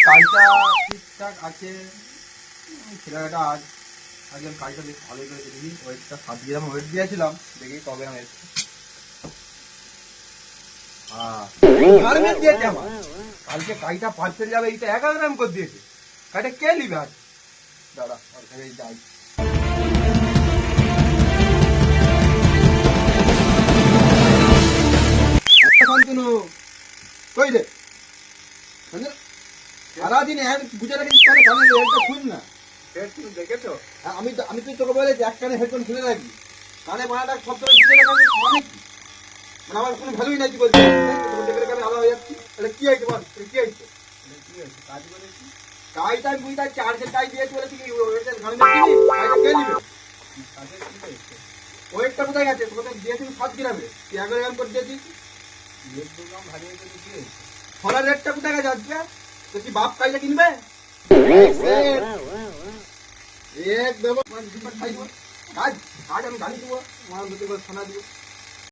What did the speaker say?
কাজটা ঠিকঠাক আছে। ছেলেটা আজ আমি কাজটা বেশ ভালোই করে দেখি। ওয়েটটা 7 গ্রাম ওয়েট দিয়েছিলাম, দেখি কবে আমি এসছি। দিয়েছে আমার কালকে কাজটা পার্সেল যাবে, এইটা 11 গ্রাম করে দিয়েছে। কাজটা কে নিবে আজ? দাঁড়া ওর কাছে যাই। শান্তনু কই রে? সারাদিন বুঝে রাখিস কানে কানে হেডটা খুল না। হেডফোন দেখেছো? আমি তো তোকে বলেছি এক কানে হেডফোন খুলে রাখবি। কানে মারাটা সব সময় বুঝে রাখবি মানে কি? মানে আমার কোনো ভ্যালুই নাই। তুই বলছিস তোকে দেখে দেখে আমি আলাদা হয়ে যাচ্ছি। তাহলে কি হয়েছে বল? কি হয়েছে? কি হয়েছে? কাজ করেছি। কাজটা বুঝি তাই চার্জের টাই দিয়েছি বলে তুই গাড়ি নিবি? কাজটা কে নিবে? কাজের কি হয়েছে? ওয়েটটা কোথায় গেছে? তোকে দিয়েছি 7 গ্রামে, তুই 11 গ্রাম করে দিয়েছিস। ফলার রেটটা কোথায় গেছে আজকে? তো কি বাপ কাইলে কিনবে? এক দেবো কাজ কাজ আমি গাড়ি দেবো, সোনা দিব।